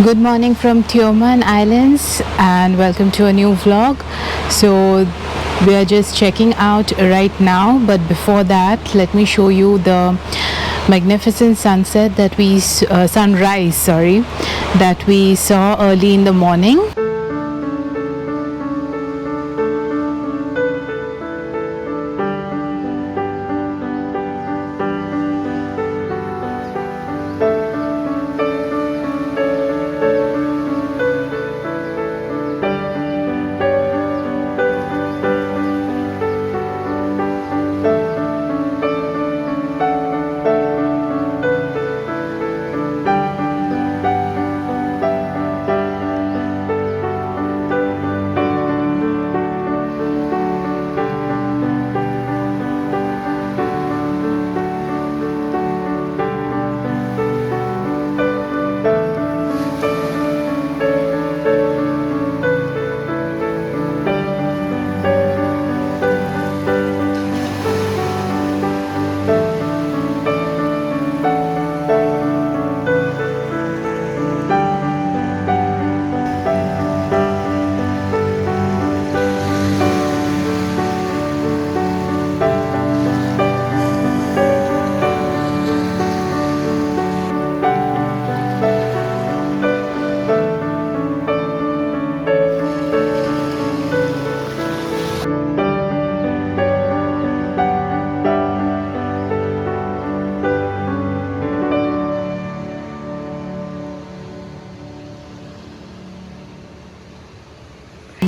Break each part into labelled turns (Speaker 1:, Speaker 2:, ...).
Speaker 1: Good morning from Tioman Islands and welcome to a new vlog. So we are just checking out right now, but before that let me show you the magnificent sunrise, that we saw early in the morning.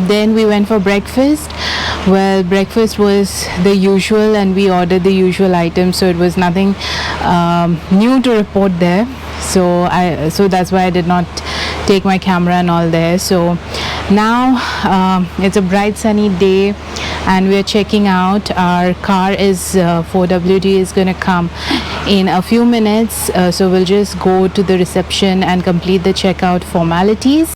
Speaker 1: Then we went for breakfast. Well, breakfast was the usual and we ordered the usual items, so it was nothing new to report there. So that's why I did not take my camera and all there. So now it's a bright sunny day and we are checking out. Our car is 4WD is going to come in a few minutes, so we'll just go to the reception and complete the checkout formalities.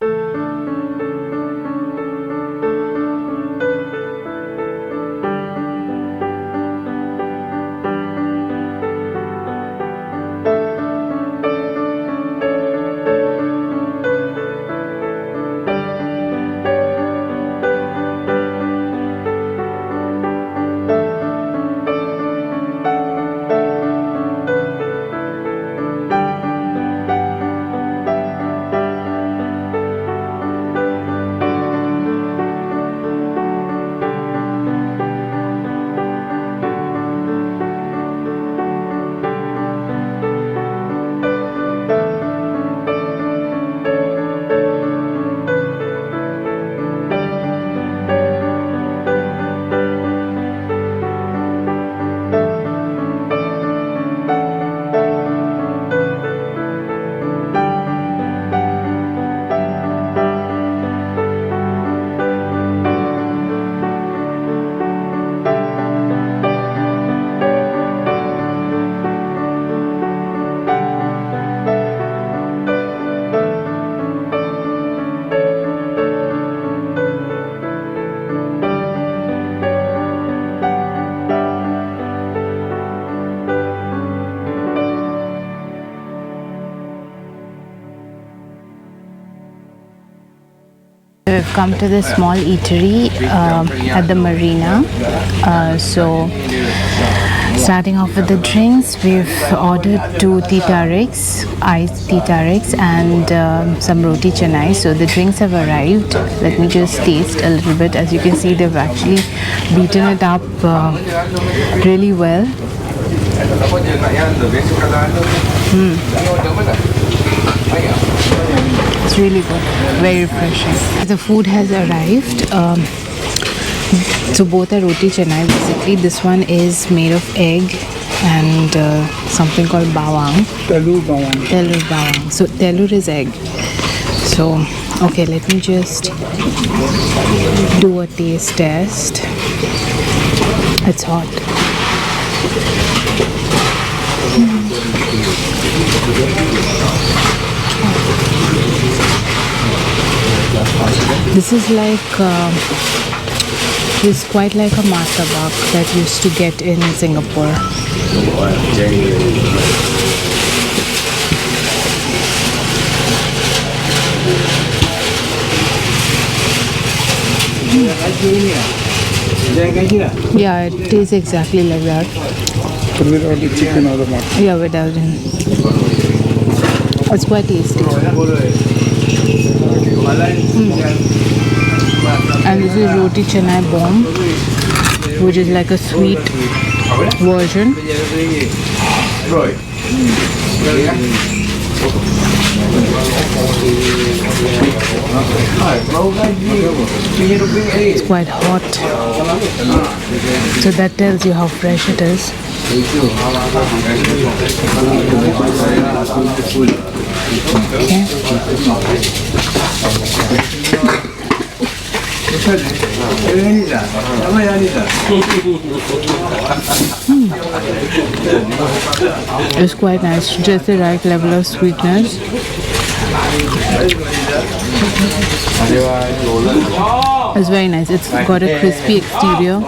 Speaker 1: We've come to the small eatery at the marina. So starting off with the drinks, we've ordered 2 T-Tareks, iced T-Tareks and some roti canai. So the drinks have arrived. Let me just taste a little bit. As you can see, they've actually beaten it up really well. It's really good, very refreshing. The food has arrived. So both are roti canai basically. This one is made of egg and something called bawang.
Speaker 2: Telur bawang.
Speaker 1: Telur bawang. So telur is egg. So okay, let me just do a taste test. It's hot. This is like this is quite like a martabak that used to get in Singapore. Yeah, it tastes exactly like that.
Speaker 2: But without the chicken or the mutton.
Speaker 1: Yeah, without it. It's quite tasty. And this is roti canai bomb, which is like a sweet version. It's quite hot, so that tells you how fresh it is. It's quite nice, just the right level of sweetness. It's very nice. It's got a crispy exterior,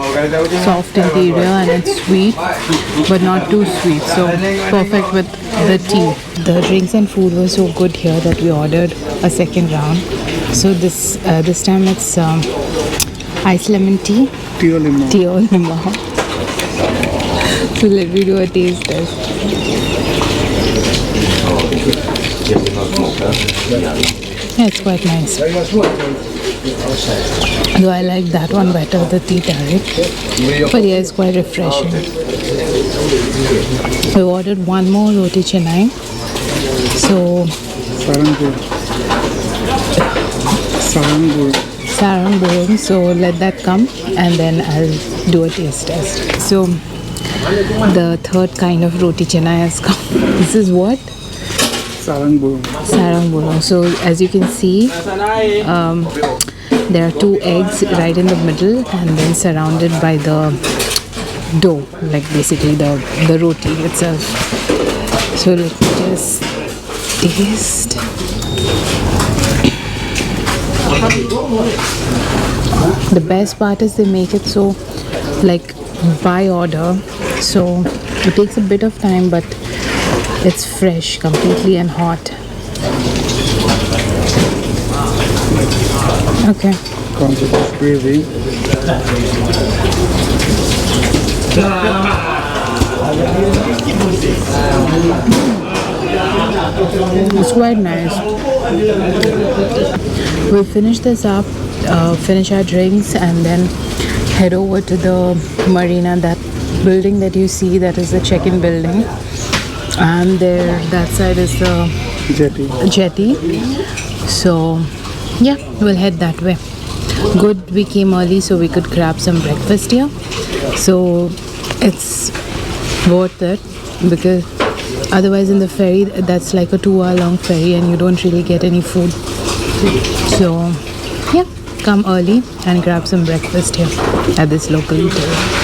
Speaker 1: soft interior, and it's sweet, but not too sweet. So perfect with the tea. The drinks and food were so good here that we ordered a second round. So this time it's ice lemon tea.
Speaker 2: Tio lima.
Speaker 1: Tio lima. So let me do a taste test. Yeah, it's quite nice. Though I like that one better, the tea taric. But yeah, it's quite refreshing. We ordered one more roti canai. So sarang burung. So let that come and then I'll do a taste test. So the third kind of roti canai has come. This is what?
Speaker 2: Sarang burung.
Speaker 1: Sarang burung. So as you can see, there are two eggs right in the middle and then surrounded by the dough, like basically the roti itself. So let me just taste. The best part is they make it so like by order, so it takes a bit of time, but it's fresh completely and hot. Okay.
Speaker 2: Comes with this gravy.
Speaker 1: It's quite nice. We'll finish this up, finish our drinks, and then head over to the marina. That building that you see, that is the check-in building, and there, that side is the jetty. So yeah, we'll head that way. Good, we came early so we could grab some breakfast here. So it's worth it, because otherwise in the ferry, that's like a 2-hour long ferry and you don't really get any food. So yeah, come early and grab some breakfast here at this local eatery.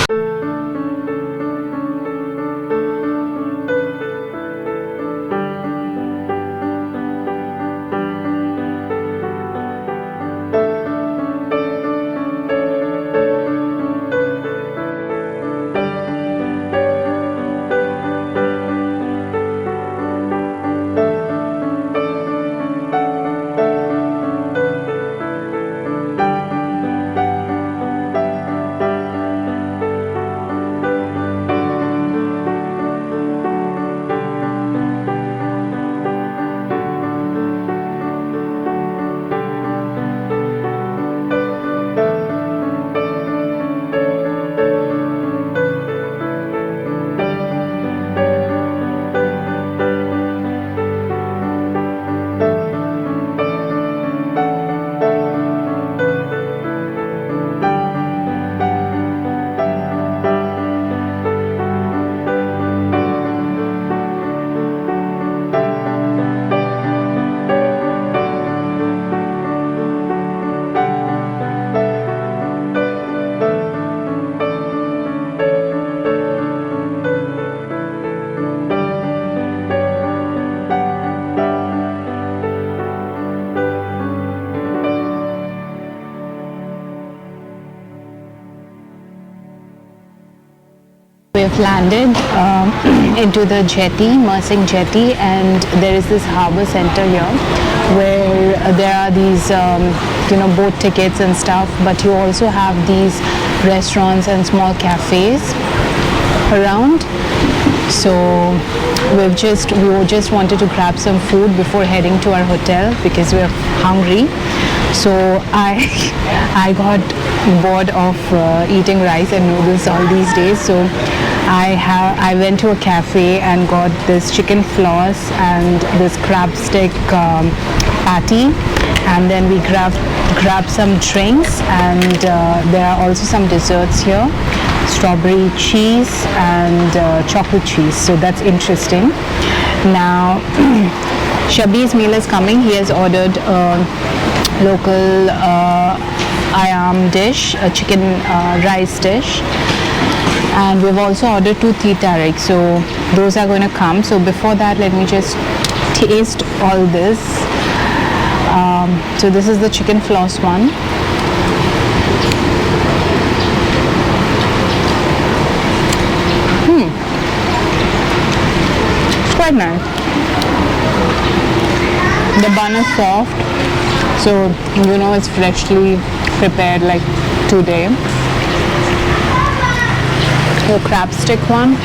Speaker 1: We have landed into the jetty, Mersing jetty, and there is this harbour centre here where there are these boat tickets and stuff, but you also have these restaurants and small cafes around. So we just wanted to grab some food before heading to our hotel because we're hungry. So I got bored of eating rice and noodles all these days. So I went to a cafe and got this chicken floss and this crab stick patty, and then we grabbed some drinks, and there are also some desserts here, strawberry cheese and chocolate cheese. So that's interesting. Now Shabir's meal is coming. He has ordered local ayam dish, a chicken rice dish, and we've also ordered 2 tea tarik, so those are going to come. So before that, let me just taste all this. So this is the chicken floss one. It's quite nice. The bun is soft, so it's freshly prepared like today. The crab stick one.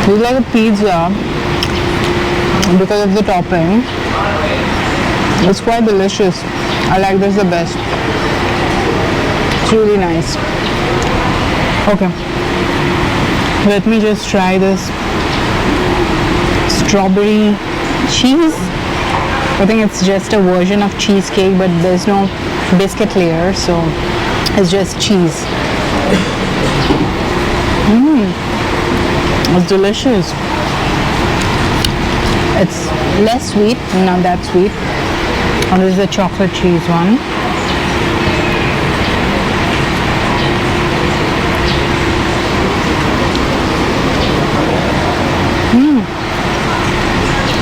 Speaker 1: It's like a pizza because of the topping. It's quite delicious. I like this the best. It's really nice. Okay, let me just try this strawberry cheese. I think it's just a version of cheesecake, but there's no biscuit layer, so it's just cheese. It's delicious. It's less sweet, not that sweet. And this is the chocolate cheese one.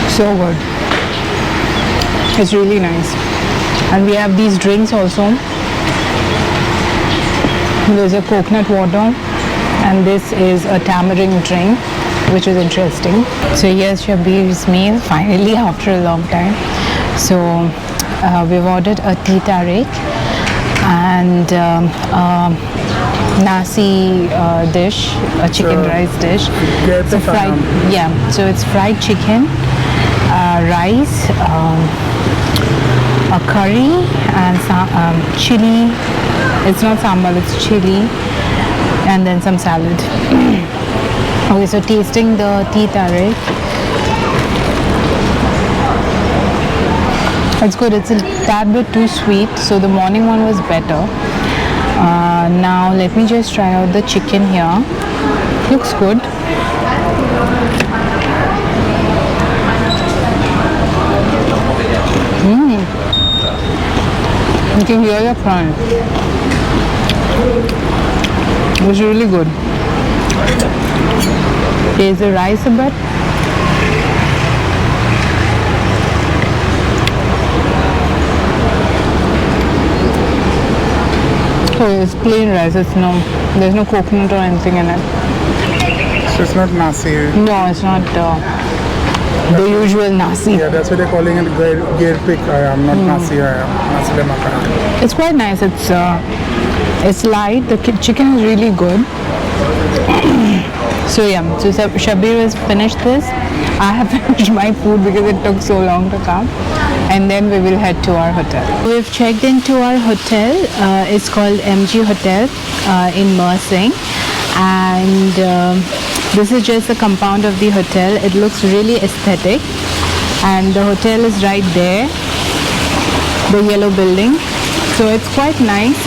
Speaker 1: So good. It's really nice. And we have these drinks also. There's a coconut water, and this is a tamarind drink, which is interesting. So here's Shabir's meal, finally, after a long time. So we've ordered a tea tarik and nasi dish, a chicken rice dish.
Speaker 2: It's
Speaker 1: a fried, so it's fried chicken, rice, a curry, and some chili. It's not sambal, it's chili, and then some salad. Okay, so tasting the tea tarik. It's good. It's a tad bit too sweet, so the morning one was better. Now let me just try out the chicken here. Looks good. You can hear the crunch. It was really good. Taste the rice a bit. So it's plain rice. There's no coconut or anything in it.
Speaker 2: So it's not nasi.
Speaker 1: No, it's not the usual nasi.
Speaker 2: Yeah, that's what they're calling it, gear pick ayam, not nasi ayam. Nasi lemak.
Speaker 1: It's quite nice. It's light. The chicken is really good. So yeah, so Shabir has finished this. I have finished my food because it took so long to come, and then we will head to our hotel. We've checked into our hotel. It's called MG Hotel in Mersing, and this is just the compound of the hotel. It looks really aesthetic, and the hotel is right there, the yellow building. So it's quite nice.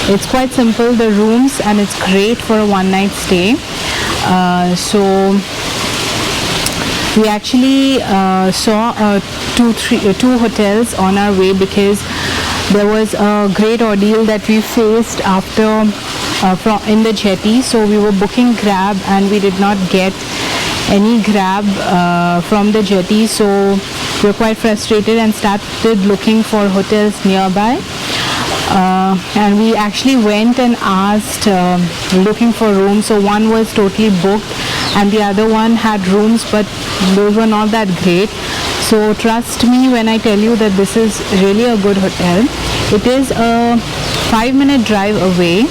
Speaker 1: It's quite simple, the rooms, and it's great for a one-night stay. So we actually saw two hotels on our way because there was a great ordeal that we faced after in the jetty. So we were booking Grab and we did not get any Grab from the jetty. So we were quite frustrated and started looking for hotels nearby. And we actually went and asked looking for rooms. So one was totally booked and the other one had rooms, but those were not that great. So trust me when I tell you that this is really a good hotel. It is a 5-minute drive away,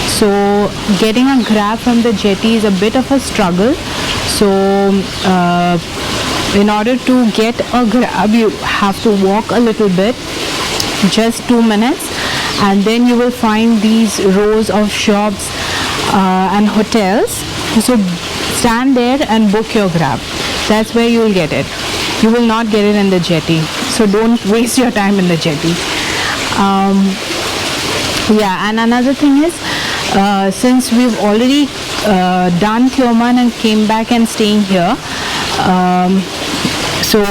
Speaker 1: so getting a grab from the jetty is a bit of a struggle. So in order to get a grab, you have to walk a little bit, just 2 minutes, and then you will find these rows of shops and hotels. So stand there and book your grab. That's where you will get it. You will not get it in the jetty, so don't waste your time in the jetty. Yeah, and another thing is, since we've already done Tioman and came back and staying here, so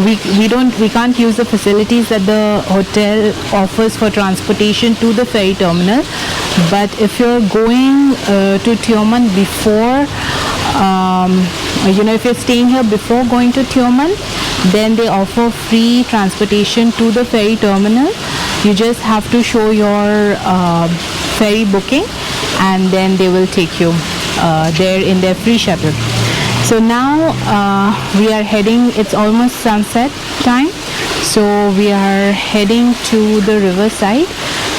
Speaker 1: we can't use the facilities that the hotel offers for transportation to the ferry terminal. But if you're going to Tioman before, if you're staying here before going to Tioman, then they offer free transportation to the ferry terminal. You just have to show your ferry booking, and then they will take you there in their free shuttle. So now we are heading, it's almost sunset time, so we are heading to the riverside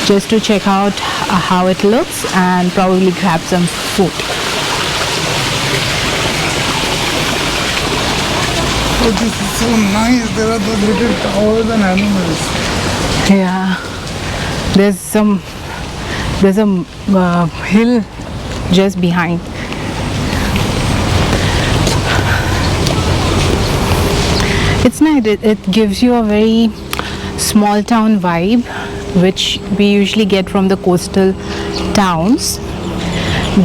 Speaker 1: just to check out how it looks and probably grab some food.
Speaker 2: Oh, this is so nice. There are those little towers and animals.
Speaker 1: Yeah, there's a hill just behind. It's nice. It gives you a very small town vibe, which we usually get from the coastal towns.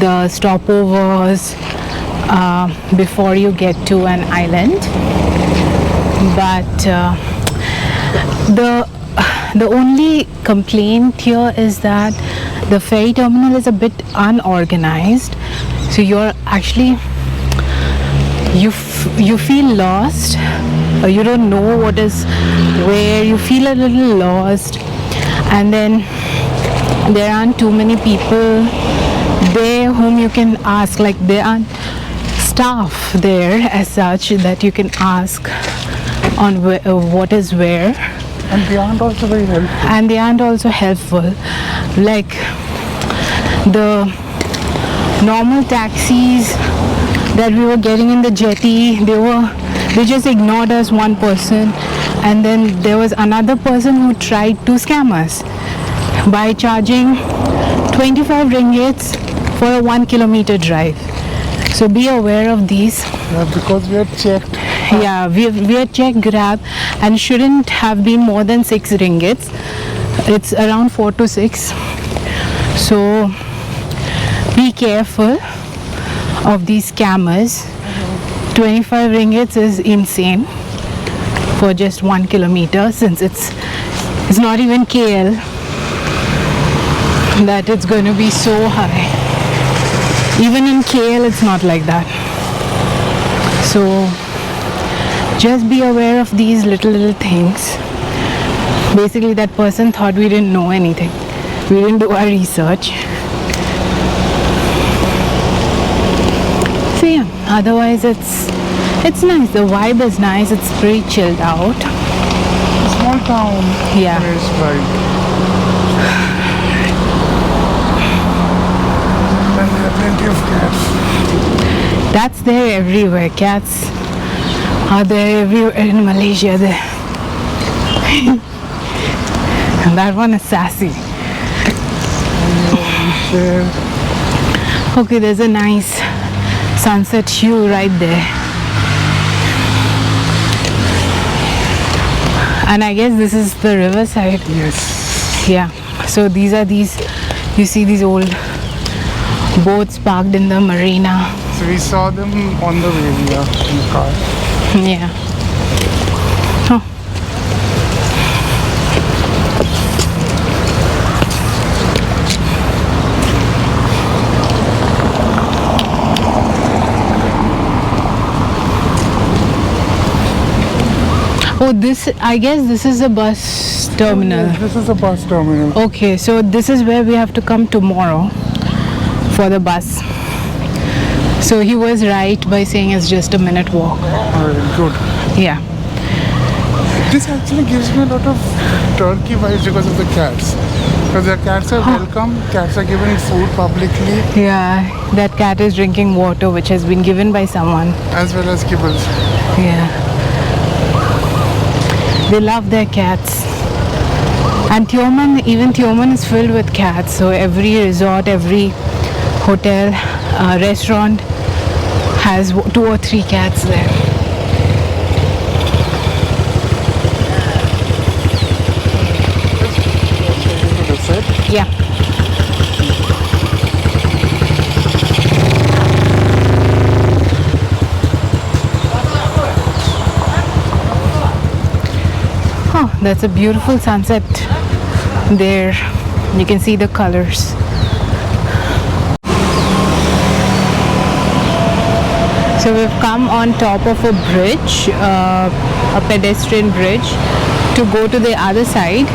Speaker 1: The stopovers before you get to an island, but the only complaint here is that the ferry terminal is a bit unorganized. So you're actually you feel lost. You don't know what is where. You feel a little lost, and then there aren't too many people there whom you can ask. Like there aren't staff there as such that you can ask on what is where.
Speaker 2: And they aren't also very helpful.
Speaker 1: And they aren't also helpful. Like the normal taxis that we were getting in the jetty, they just ignored us, one person, and then there was another person who tried to scam us by charging 25 ringgits for a 1 kilometer drive. So be aware of these.
Speaker 2: Yeah, because we had checked.
Speaker 1: Yeah, we had checked Grab, and shouldn't have been more than 6 ringgits. It's around 4 to 6. So be careful of these scammers. 25 ringgits is insane for just 1 kilometer, since it's not even KL that it's going to be so high. Even in KL it's not like that. So just be aware of these little things. Basically that person thought we didn't know anything. We didn't do our research. So yeah, otherwise it's nice. The vibe is nice. It's pretty chilled out.
Speaker 2: A small town.
Speaker 1: Yeah.
Speaker 2: Tourist vibe. And there are plenty of cats.
Speaker 1: That's there everywhere. Cats are there everywhere in Malaysia there. And that one is sassy.
Speaker 2: There.
Speaker 1: Okay, there's a nice sunset hue right there. And I guess this is the riverside.
Speaker 2: Yes.
Speaker 1: Yeah. So these are you see these old boats parked in the marina.
Speaker 2: So we saw them on the way, in the car.
Speaker 1: Yeah. Oh. Oh, I guess this is a bus terminal.
Speaker 2: Oh, yes, this is a bus terminal.
Speaker 1: Okay, so this is where we have to come tomorrow for the bus. So he was right by saying it's just a minute walk.
Speaker 2: Alright, good.
Speaker 1: Yeah.
Speaker 2: This actually gives me a lot of Turkey vibes because of the cats. Because the cats are welcome, cats are given food publicly,
Speaker 1: Yeah, that cat is drinking water which has been given by someone.
Speaker 2: as well as kibbles.
Speaker 1: Yeah. They love their cats. And Tioman, even Tioman is filled with cats. So every resort, every hotel, restaurant has 2 or 3 cats there. Yeah. Oh, that's a beautiful sunset there. You can see the colors. So we've come on top of a bridge, a pedestrian bridge, to go to the other side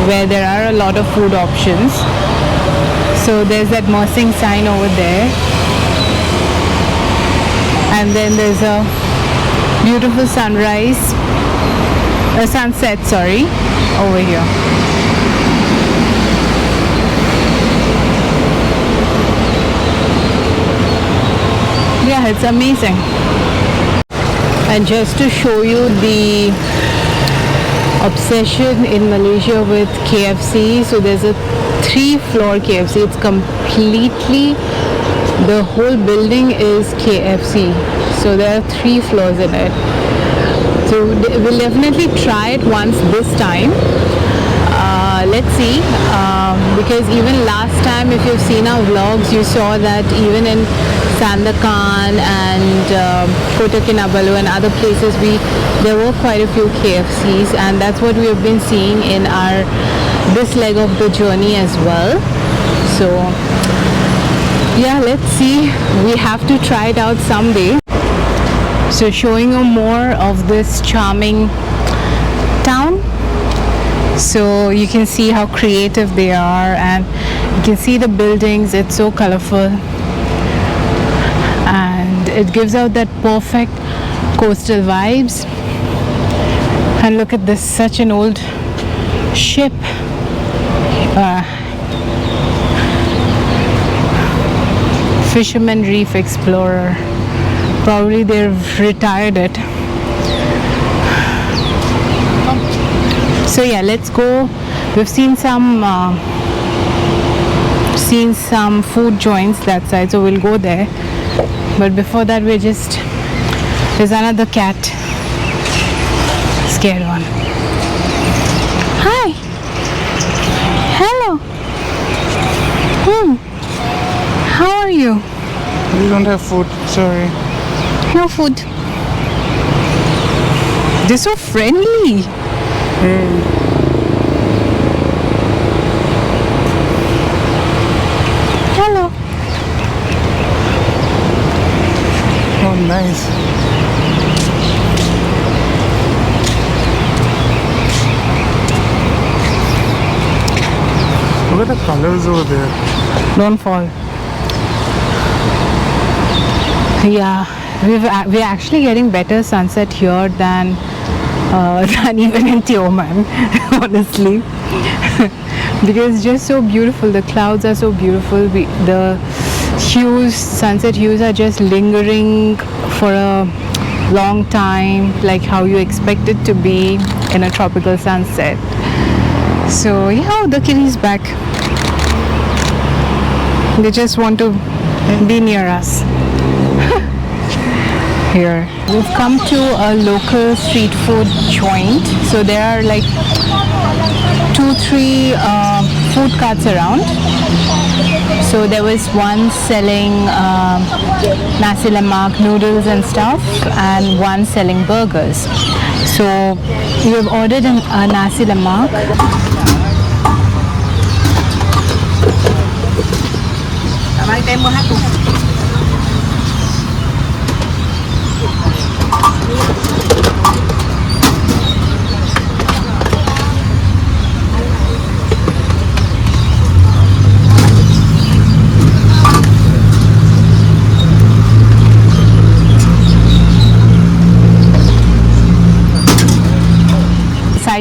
Speaker 1: where there are a lot of food options. So there's that Mersing sign over there, and then there's a beautiful sunset, sorry, over here. Yeah, it's amazing. And just to show you the obsession in Malaysia with KFC, so there's a 3-floor KFC. It's completely, the whole building is KFC. So there are 3 floors in it. So we'll definitely try it once this time. Let's see, because even last time, if you've seen our vlogs, you saw that even in Sandakan and Kota Kinabalu and other places, there were quite a few KFCs, and that's what we have been seeing in this leg of the journey as well. So yeah, let's see, we have to try it out someday. So showing you more of this charming town. So you can see how creative they are, and you can see the buildings. It's so colorful, and it gives out that perfect coastal vibes. And look at this, such an old ship. Fisherman Reef Explorer. Probably they've retired it. So yeah, let's go. We've seen some food joints that side, so we'll go there. But before that, there's another cat. Scared one. Hi. Hello. How are you?
Speaker 2: We don't have food, sorry.
Speaker 1: No food. They're so friendly. Hello.
Speaker 2: Oh, nice. Look at the colors over there.
Speaker 1: Don't fall. Yeah, we're actually getting better sunset here than even in Tioman, honestly. Because it's just so beautiful. The clouds are so beautiful. The sunset hues are just lingering for a long time, like how you expect it to be in a tropical sunset. So yeah, the kitty's back. They just want to be near us. Here we've come to a local street food joint. So there are like 2-3 food carts around. So there was one selling nasi lemak noodles and stuff, and one selling burgers. So we have ordered a nasi lemak.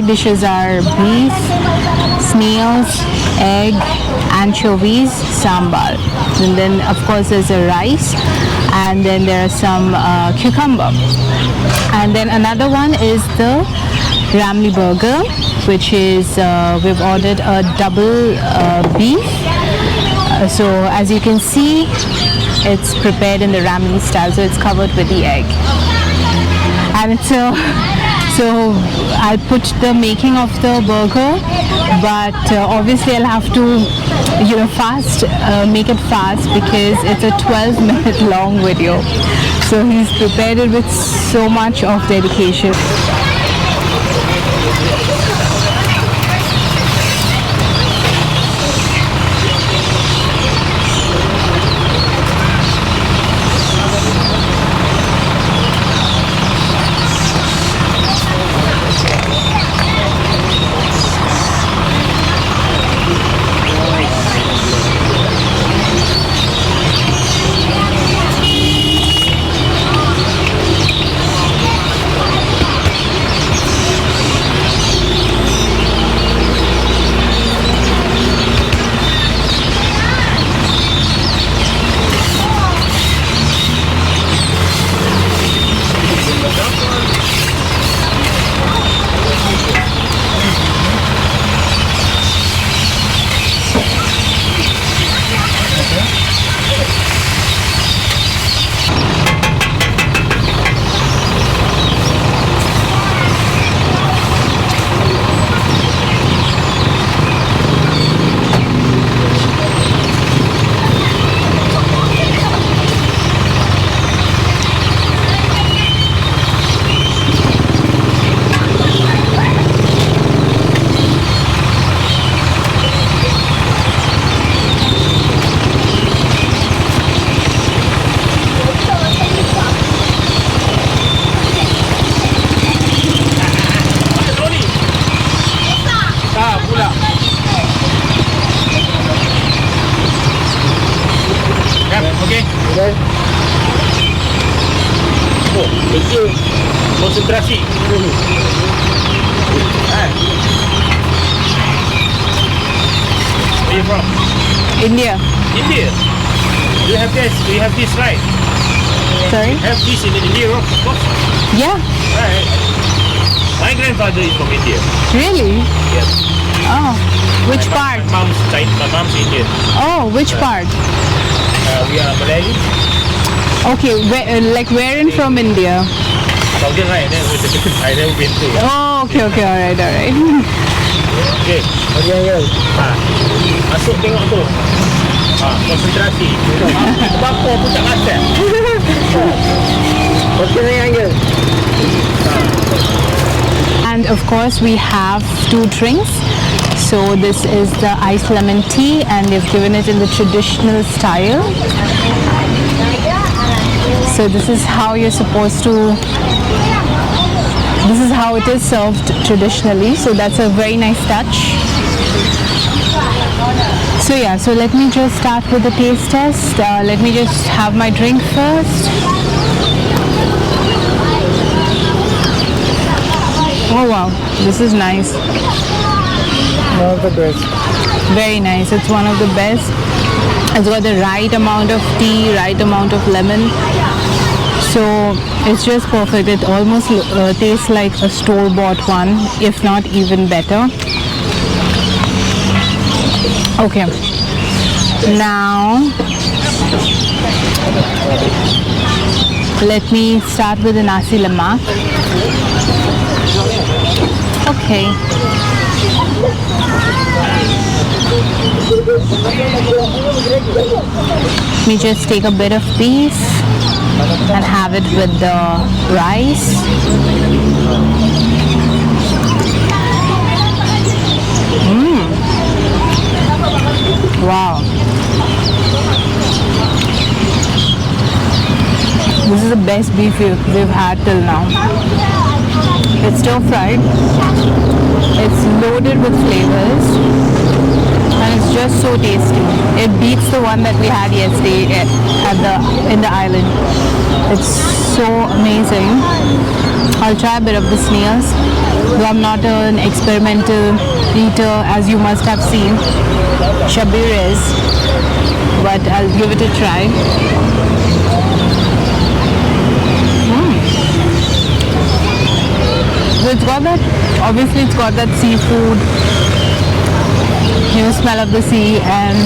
Speaker 1: side dishes are beef, snails, egg, anchovies, sambar. And then of course there's a rice, and then there are some cucumber. And then another one is the Ramly burger, which is we've ordered a double beef. So as you can see, it's prepared in the Ramly style, so it's covered with the egg. And it's so I'll put the making of the burger, but obviously I'll have to make it fast because it's a 12-minute long video. So he's prepared it with so much of dedication.
Speaker 3: Konsentrasi. Where are you from?
Speaker 1: India.
Speaker 3: India. You have this. You have this, right?
Speaker 1: Sorry?
Speaker 3: Have this in India, of course.
Speaker 1: Yeah.
Speaker 3: Right. My grandfather is from India.
Speaker 1: Really?
Speaker 3: Yes.
Speaker 1: Oh, which part?
Speaker 3: My mom's Indian.
Speaker 1: Oh, which part?
Speaker 3: We are Malayan.
Speaker 1: Okay, where in from India?
Speaker 3: Southern, right? I never been to.
Speaker 1: Oh, okay, all right.
Speaker 3: Okay. Masuk tengok tu. Konsentrasi. Apa-apa pun tak rasa.
Speaker 1: And of course we have 2 drinks. So this is the iced lemon tea, and they've given it in the traditional style. So this is how you're supposed to, this is how it is served traditionally. So that's a very nice touch. So yeah, so let me just start with the taste test. Let me just have my drink first. Oh wow, this is nice.
Speaker 2: One of the best.
Speaker 1: Very nice. It's one of the best. It's got the right amount of tea, right amount of lemon. So it's just perfect. It almost tastes like a store-bought one, if not even better. Okay. Now, let me start with the nasi lemak. Okay. Let me just take a bit of beef and have it with the rice. Wow. This is the best beef we've had till now. It's stir fried. It's loaded with flavors. And it's just so tasty. It beats the one that we had yesterday in the island. It's so amazing. I'll try a bit of the snails. Though I'm not an experimental eater, as you must have seen. Shabir is, but I'll give it a try. So it's got that, obviously it's got that seafood, smell of the sea, and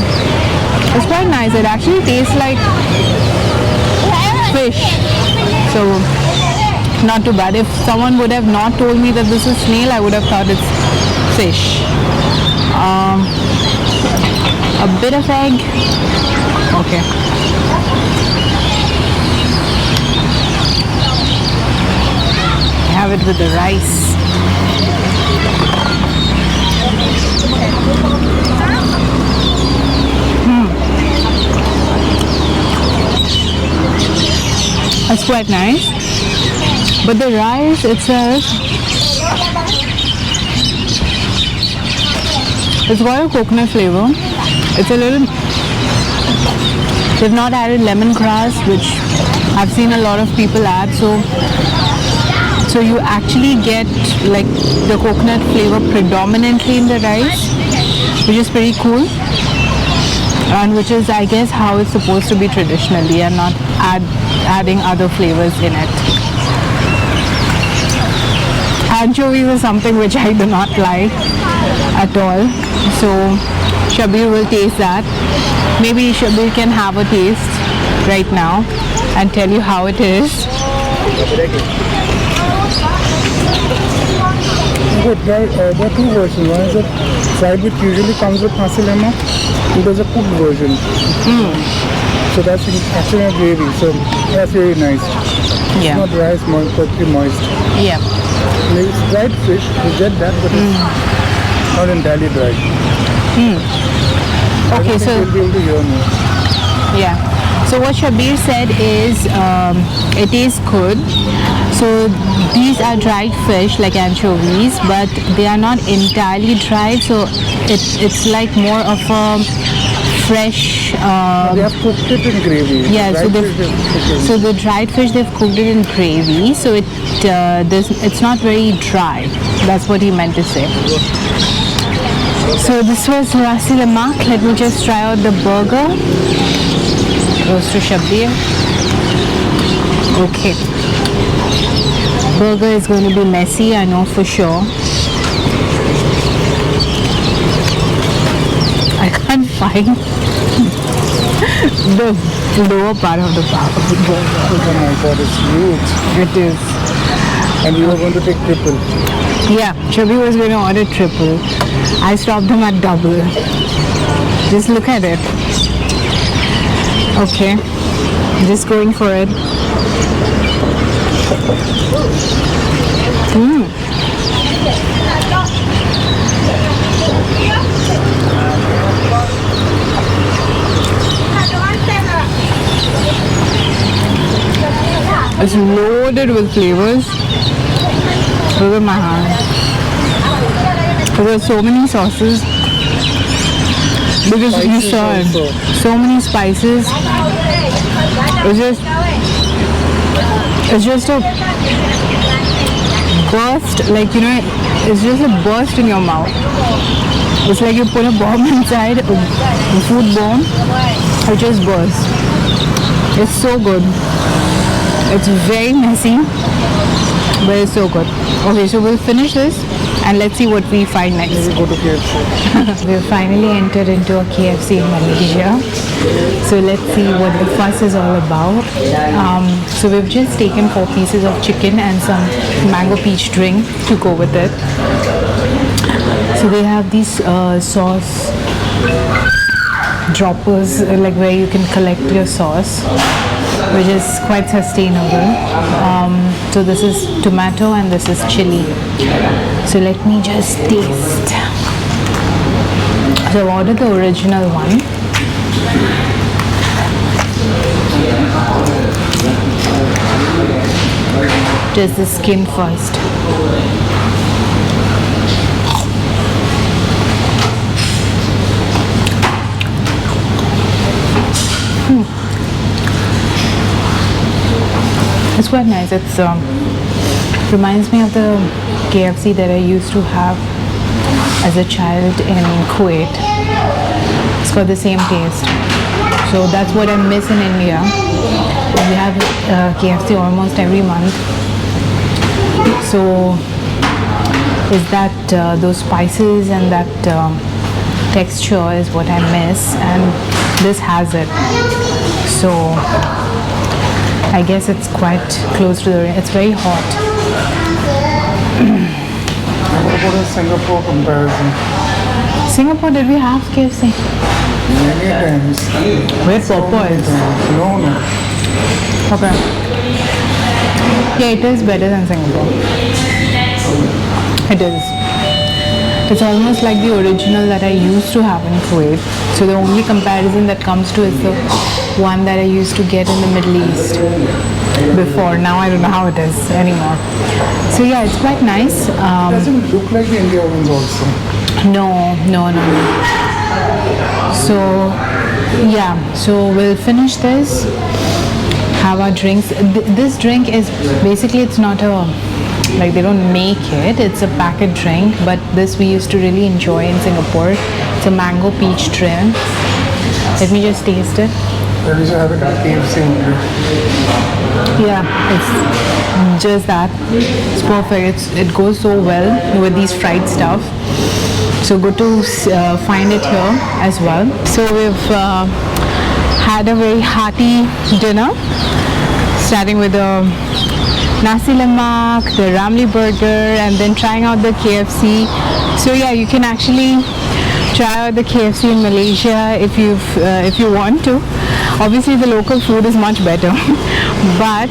Speaker 1: it's quite nice. It actually tastes like fish, so not too bad. If someone would have not told me that this is snail, I would have thought it's fish. A bit of egg. Okay. Have it with the rice. That's quite nice. But the rice itself, it's got a coconut flavor. It's a little, they've not added lemongrass, which I've seen a lot of people add, so you actually get like the coconut flavor predominantly in the rice, which is pretty cool, and which is, I guess, how it's supposed to be traditionally, and not adding other flavors in it. Anchovies is something which I do not like at all, so Shabir will taste that. Maybe Shabir can have a taste right now and tell you how it is.
Speaker 2: Good. There are two versions. One is a fried, which usually comes with nasi lemak, and there's a cooked version. So that's actually a gravy. So that's really nice.
Speaker 1: Yeah.
Speaker 2: It's not rice, totally moist.
Speaker 1: Yeah.
Speaker 2: Maybe it's dried fish. You get that, but it's not entirely dry.
Speaker 1: Okay, so
Speaker 2: You'll be able to hear more.
Speaker 1: yeah. So what Shabir said is it is good. So these are dried fish like anchovies, but they are not entirely dried. So it's like more of a fresh.
Speaker 2: They have cooked it in gravy.
Speaker 1: Yeah, so
Speaker 2: Dried fish they've cooked in-
Speaker 1: so the dried fish they've cooked it in gravy, so it's not very dry. That's what he meant to say. So this was Rasi Lemak. Let me just try out the burger. Goes to Shabir. Okay. Burger is going to be messy, I know for sure. I can't find the lower part of the burger.
Speaker 2: Oh my god, it's huge.
Speaker 1: It is.
Speaker 2: And you were going to take triple.
Speaker 1: Yeah, Shabir was going to order triple. I stopped him at double. Just look at it. Okay, just going for it. It's loaded with flavors. Look at my hand. There are so many sauces. Because you
Speaker 2: Spices
Speaker 1: saw it.
Speaker 2: also.
Speaker 1: So many spices. It's just a burst, like, it's just a burst in your mouth. It's like you put a bomb inside, a food bomb, it just bursts. It's so good. It's very messy, but it's so good. Okay, so we'll finish this and let's see what we find next.
Speaker 2: We go to KFC.
Speaker 1: We've finally entered into a KFC in Malaysia. So let's see what the fuss is all about. So we've just taken 4 pieces of chicken and some mango peach drink to go with it. So they have these sauce droppers, like where you can collect your sauce, which is quite sustainable. So this is tomato and this is chili. So let me just taste. So I ordered the original one. Just the skin first. It's quite nice. It's reminds me of the KFC that I used to have as a child in Kuwait. It's got the same taste. So that's what I miss in India. We have KFC almost every month. So is that those spices and that texture is what I miss, and this has it. So I guess it's quite close to the. It's very hot.
Speaker 2: What about a Singapore comparison?
Speaker 1: Singapore, did we have KFC?
Speaker 2: Many times.
Speaker 1: Where Popeyes?
Speaker 2: No.
Speaker 1: Okay. Yeah, it is better than Singapore. It is. It's almost like the original that I used to have in Kuwait. So the only comparison that comes to is the one that I used to get in the Middle East before. Now I don't know how it is anymore. So yeah, it's quite nice.
Speaker 2: Doesn't look like the India ones also.
Speaker 1: No. So yeah, so we'll finish this, have our drinks. This drink is basically, it's not a, like they don't make it, it's a packet drink, but this we used to really enjoy in Singapore. It's a mango peach drink. Let me just taste it.
Speaker 2: I used to have it at KFC only.
Speaker 1: Yeah, it's just that. It's perfect. It goes so well with these fried stuff. So good to find it here as well. So we've had a very hearty dinner, starting with the nasi lemak, the ramly burger, and then trying out the KFC. So yeah, you can actually try out the KFC in Malaysia if you want to. Obviously the local food is much better, but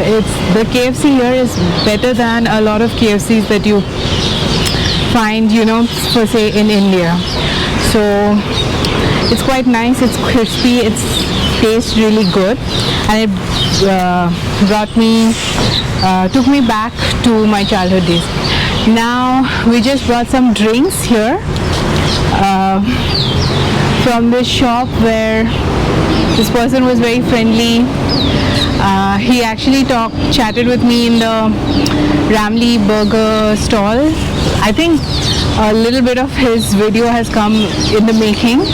Speaker 1: it's the KFC here is better than a lot of KFCs that you find, for say in India. So it's quite nice, it's crispy, it tastes really good, and it took me back to my childhood days. Now we just brought some drinks here from this shop where this person was very friendly. He actually chatted with me in the Ramly burger stall. I think a little bit of his video has come in the making,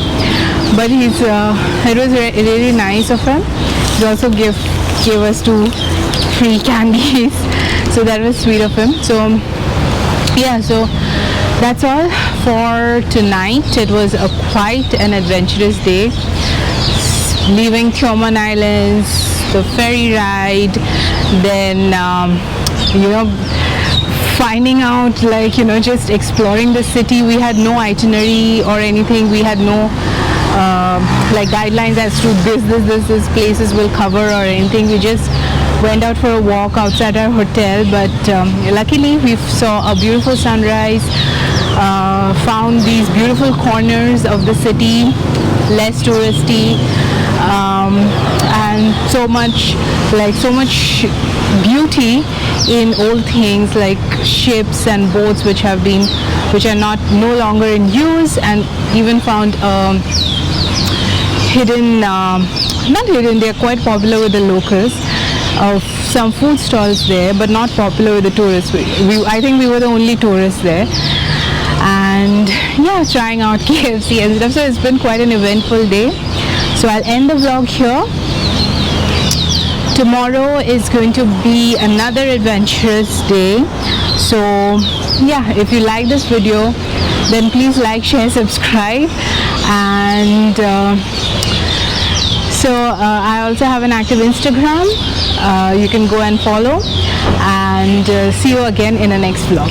Speaker 1: but it was really nice of him. He also gave us 2 free candies, so that was sweet of him. So yeah, so that's all for tonight. It was quite an adventurous day, leaving Tioman Islands, the ferry ride, then finding out, just exploring the city. We had no itinerary or anything. We had no guidelines as to this places will cover or anything. We just went out for a walk outside our hotel, but luckily we saw a beautiful sunrise, found these beautiful corners of the city, less touristy, and so much beauty in old things like ships and boats which are no longer in use, and even found not hidden, they're quite popular with the locals, of some food stalls there, but not popular with the tourists. I think we were the only tourists there, and yeah, trying out KFC and stuff. So it's been quite an eventful day. So I'll end the vlog here. Tomorrow is going to be another adventurous day. So yeah, if you like this video, then please like, share, subscribe, and I also have an active Instagram. You can go and follow, and see you again in the next vlog.